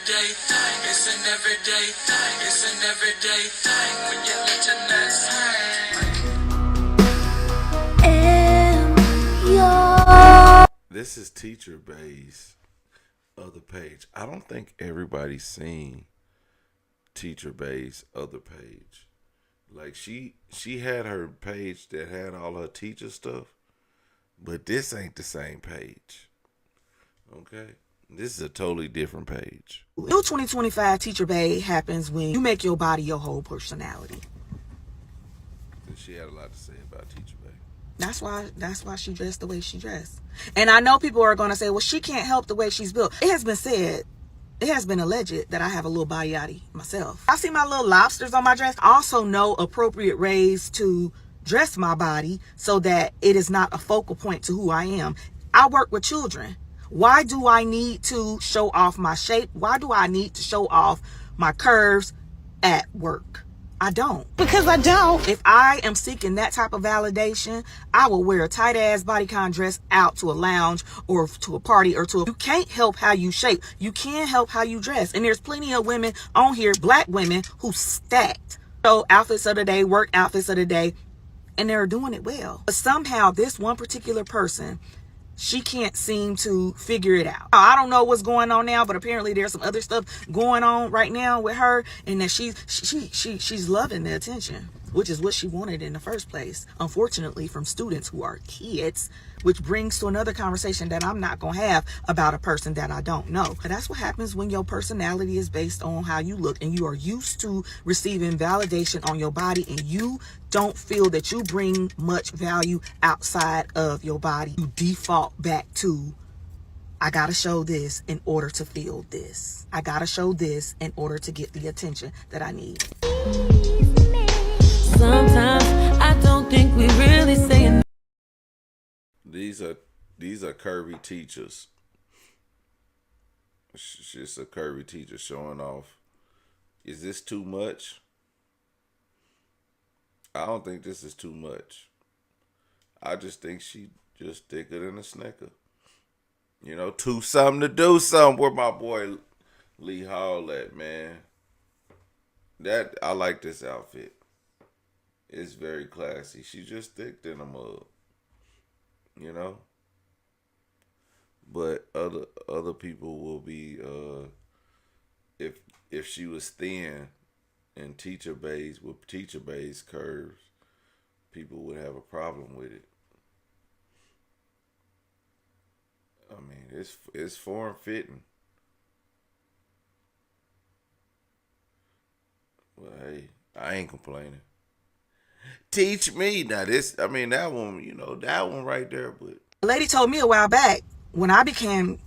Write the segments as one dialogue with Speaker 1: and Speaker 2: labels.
Speaker 1: everyday thing. It's an everyday thing. It's an everyday thing when you let your nuts hang.
Speaker 2: This is Teacher Bae's other page. I don't think everybody's seen Teacher Bae's other page. Like she had her page that had all her teacher stuff, but this ain't the same page. Okay? This is a totally different page.
Speaker 3: New 2025 Teacher Bae happens when you make your body your whole personality.
Speaker 2: And she had a lot to say about Teacher Bae.
Speaker 3: That's why she dressed the way she dressed. And I know people are going to say, well, she can't help the way she's built. It has been said, it has been alleged that I have a little body yachty myself. I see my little lobsters on my dress. I also know appropriate ways to dress my body so that it is not a focal point to who I am. I work with children. Why do I need to show off my shape? Why do I need to show off my curves at work? I don't.
Speaker 4: Because I don't.
Speaker 3: If I am seeking that type of validation, I will wear a tight ass bodycon dress out to a lounge or to a party or to a... You can't help how you shape. You can help how you dress. And there's plenty of women on here, black women, who stacked. So outfits of the day, work outfits of the day, and they're doing it well. But somehow this one particular person, she can't seem to figure it out. I don't know what's going on now, but apparently there's some other stuff going on right now with her, and that she's loving the attention, which is what she wanted in the first place. Unfortunately, from students who are kids, which brings to another conversation that I'm not gonna have about a person that I don't know. But that's what happens when your personality is based on how you look, and you are used to receiving validation on your body, and you don't feel that you bring much value outside of your body. You default back to, I gotta show this in order to feel this. I gotta show this in order to get the attention that I need.
Speaker 4: Sometimes I don't think we really say.
Speaker 2: These are curvy teachers. She's a curvy teacher showing off. Is this too much? I don't think this is too much. I just think she just thicker than a snicker. You know, too something to do something. Where my boy Lee Hall at, man? I like this outfit. It's very classy. She's just thick than a mug. You know? But other people will be if she was thin and Teacher Bae's curves, people would have a problem with it. I mean, it's form fitting. Well, hey, I ain't complaining. Teach me. Now this, I mean, that one, you know, that one right there, but
Speaker 3: A lady told me a while back, when I became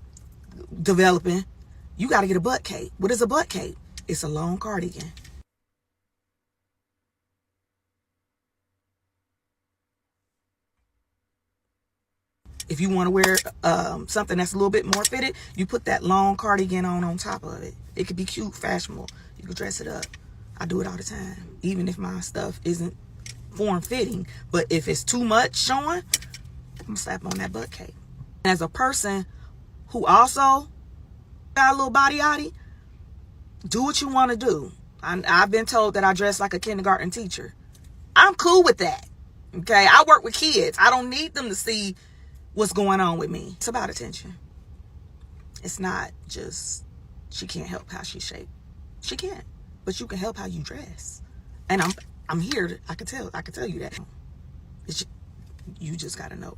Speaker 3: developing, you got to get a butt cape. What is a butt cape? It's a long cardigan. If you want to wear something that's a little bit more fitted, you put that long cardigan on top of it. It could be cute, fashionable. You can dress it up. I do it all the time, even if my stuff isn't form-fitting. But if it's too much showing, I'm going to slap on that butt cape. As a person who also got a little body yachty, do what you want to do. I've been told that I dress like a kindergarten teacher. I'm cool with that. Okay, I work with kids. I don't need them to see what's going on with me. It's about attention. It's not just she can't help how she's shaped. She can't, but you can help how you dress. And I'm here. I can tell you that. You just gotta know.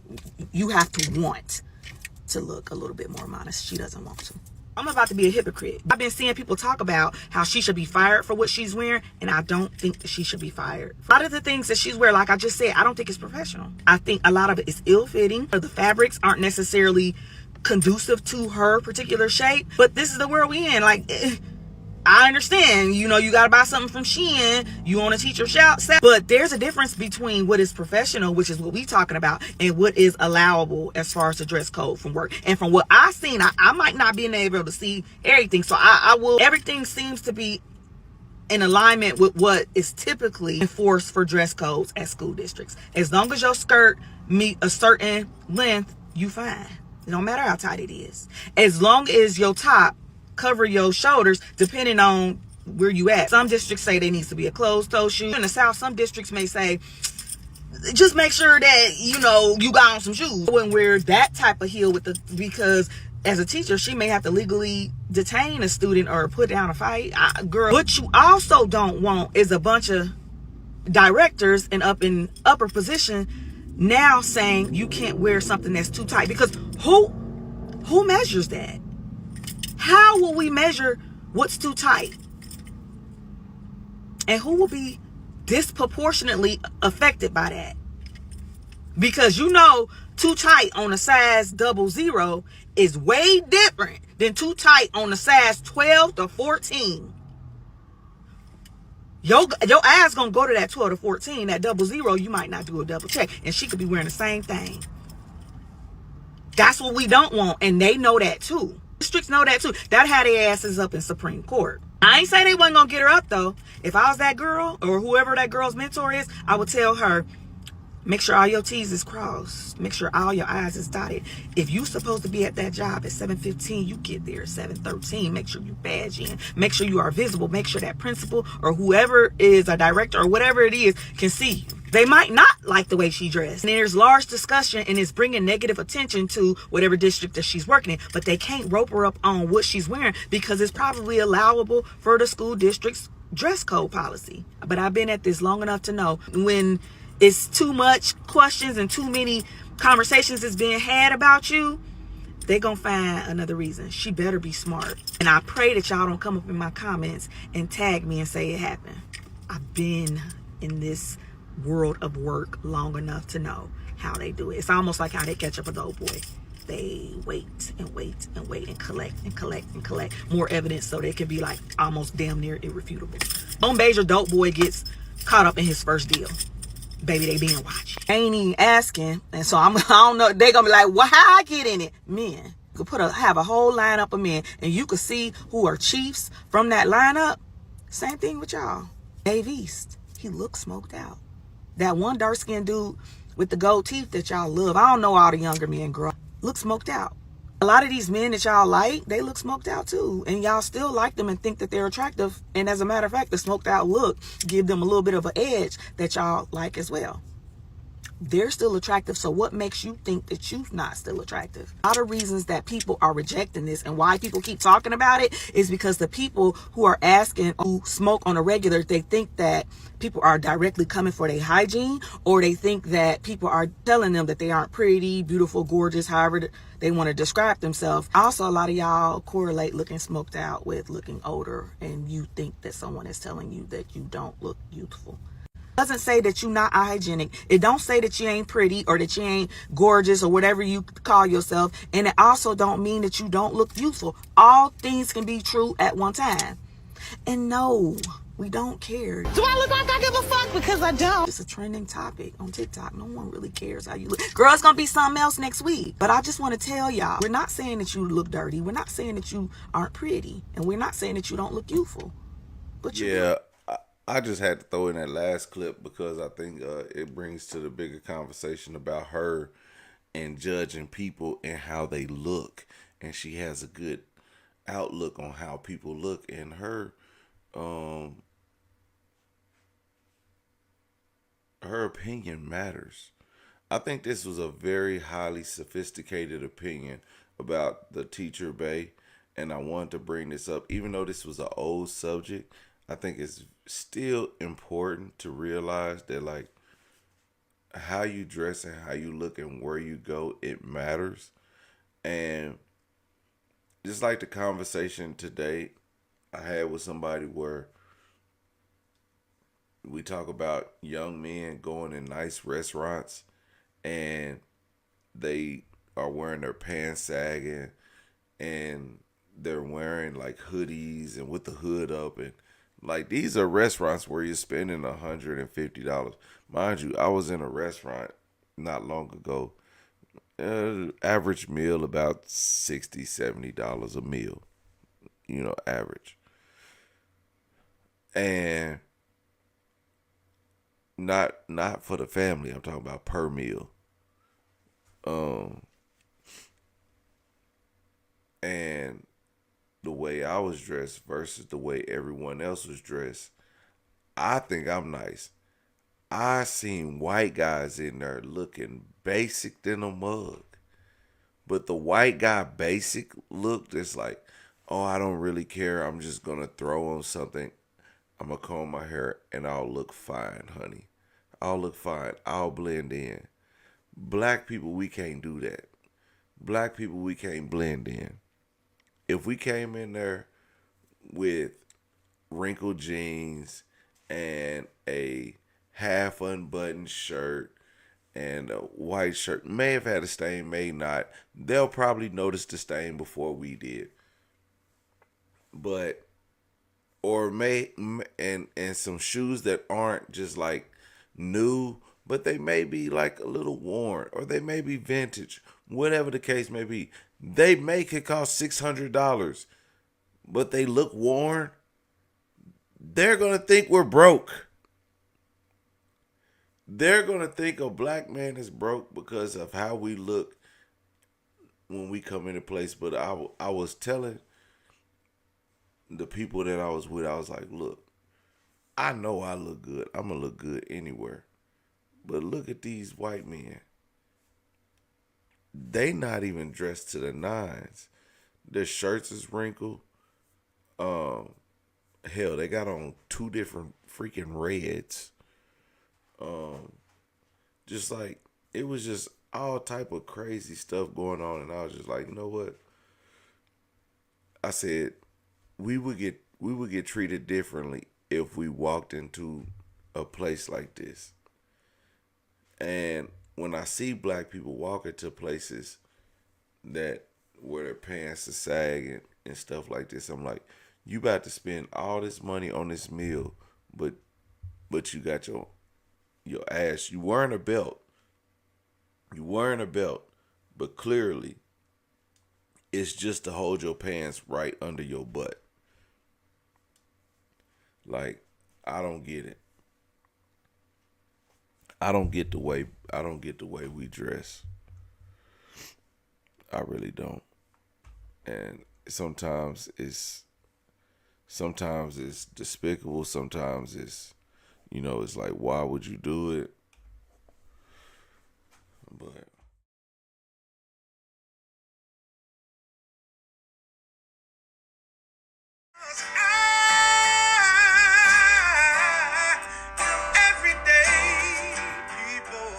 Speaker 3: You have to want to look a little bit more modest. She doesn't want to. I'm about to be a hypocrite. I've been seeing people talk about how she should be fired for what she's wearing, and I don't think that she should be fired. A lot of the things that she's wearing, like I just said, I don't think it's professional. I think a lot of it is ill-fitting. The fabrics aren't necessarily conducive to her particular shape, but this is the world we in. Like, I understand, you know, you got to buy something from Shein, you want to teach your shout, but there's a difference between what is professional, which is what we talking about, and what is allowable as far as the dress code from work. And from what I've seen, I might not be able to see everything, so I will, everything seems to be in alignment with what is typically enforced for dress codes at school districts. As long as your skirt meet a certain length, you fine. It don't matter how tight it is. As long as your top cover your shoulders depending on where you at. Some districts say there needs to be a closed toe shoe. In the South, some districts may say just make sure that you got on some shoes. I wouldn't wear that type of heel because as a teacher she may have to legally detain a student or put down a fight. Girl, what you also don't want is a bunch of directors and up in upper position now saying you can't wear something that's too tight, because who measures that? How will we measure what's too tight? And who will be disproportionately affected by that? Because too tight on a size 00 is way different than too tight on a size 12 to 14. Your eyes gonna go to that 12 to 14. That 00, you might not do a double check, and she could be wearing the same thing. That's what we don't want, and they know that too. Districts know that too. That had their asses up in Supreme Court. I ain't say they wasn't gonna get her up though. If I was that girl or whoever that girl's mentor is, I would tell her, make sure all your T's is crossed. Make sure all your I's is dotted. If you supposed to be at that job at 7:15, you get there at 7:13. Make sure you badge in. Make sure you are visible. Make sure that principal or whoever is a director or whatever it is can see you. They might not like the way she dressed. And there's large discussion and it's bringing negative attention to whatever district that she's working in. But they can't rope her up on what she's wearing because it's probably allowable for the school district's dress code policy. But I've been at this long enough to know when it's too much questions and too many conversations is being had about you, they're going to find another reason. She better be smart. And I pray that y'all don't come up in my comments and tag me and say it happened. I've been in this world of work long enough to know how they do it. It's almost like how they catch up a dope boy. They wait and wait and wait and collect and collect and collect more evidence so they can be like almost damn near irrefutable. One major dope boy gets caught up in his first deal. Baby, they being watched. I ain't even asking, and so I don't know. They gonna be like, "Well, how I get in it?" Men, you could have a whole lineup of men, and you could see who are chiefs from that lineup. Same thing with y'all. Dave East, he looks smoked out. That one dark skinned dude with the gold teeth that y'all love. I don't know all the younger men, girl. Look smoked out. A lot of these men that y'all like, they look smoked out too. And y'all still like them and think that they're attractive. And as a matter of fact, the smoked out look give them a little bit of an edge that y'all like as well. They're still attractive. So what makes you think that you're not still attractive? A lot of reasons that people are rejecting this and why people keep talking about it is because the people who are asking who smoke on a regular, they think that people are directly coming for their hygiene, or they think that people are telling them that they aren't pretty, beautiful, gorgeous, however they want to describe themselves. Also, a lot of y'all correlate looking smoked out with looking older, and you think that someone is telling you that you don't look youthful. Doesn't say that you're not hygienic. It don't say that you ain't pretty or that you ain't gorgeous or whatever you call yourself. And it also don't mean that you don't look youthful. All things can be true at one time. And no, we don't care.
Speaker 5: Do I look like I give a fuck? Because I don't.
Speaker 3: It's a trending topic on TikTok. No one really cares how you look. Girl, it's going to be something else next week. But I just want to tell y'all, we're not saying that you look dirty. We're not saying that you aren't pretty. And we're not saying that you don't look youthful. But you
Speaker 2: Yeah. I just had to throw in that last clip because I think it brings to the bigger conversation about her and judging people and how they look. And she has a good outlook on how people look. And her opinion matters. I think this was a very highly sophisticated opinion about the Teacher Bae. And I wanted to bring this up. Even though this was an old subject, I think it's still important to realize that, like, how you dress and how you look and where you go, it matters. And just like the conversation today I had with somebody where we talk about young men going in nice restaurants and they are wearing their pants sagging and they're wearing like hoodies and with the hood up, and like, these are restaurants where you're spending $150. Mind you, I was in a restaurant not long ago. Average meal about $60, $70 a meal. Average. And not for the family. I'm talking about per meal. And the way I was dressed versus the way everyone else was dressed, I think I'm nice. I seen white guys in there looking basic than a mug. But the white guy basic look just like, oh, I don't really care. I'm just going to throw on something. I'm going to comb my hair and I'll look fine, honey. I'll look fine. I'll blend in. Black people, we can't do that. Black people, we can't blend in. If we came in there with wrinkled jeans and a half unbuttoned shirt and a white shirt, may have had a stain, may not. They'll probably notice the stain before we did. But, or and some shoes that aren't just like new, but they may be like a little worn, or they may be vintage, whatever the case may be. They could cost $600, but they look worn. They're going to think we're broke. They're going to think a black man is broke because of how we look when we come into place. But I was telling the people that I was with, I was like, look, I know I look good. I'm going to look good anywhere. But look at these white men. They not even dressed to the nines. Their shirts is wrinkled. Hell, they got on 2 different freaking reds. Just like, it was just all type of crazy stuff going on, and I was just like, you know what? I said we would get treated differently if we walked into a place like this. And when I see black people walk into places that where their pants are sagging and stuff like this, I'm like, you about to spend all this money on this meal, but you got your ass, you wearing a belt. You wearing a belt, but clearly it's just to hold your pants right under your butt. Like, I don't get it. I don't get the way we dress. I really don't. And sometimes it's despicable. Sometimes it's, it's like, why would you do it? But
Speaker 1: Everyday people.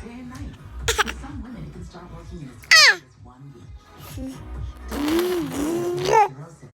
Speaker 6: Day and night. For some women, it can start working in as quick as 1 week.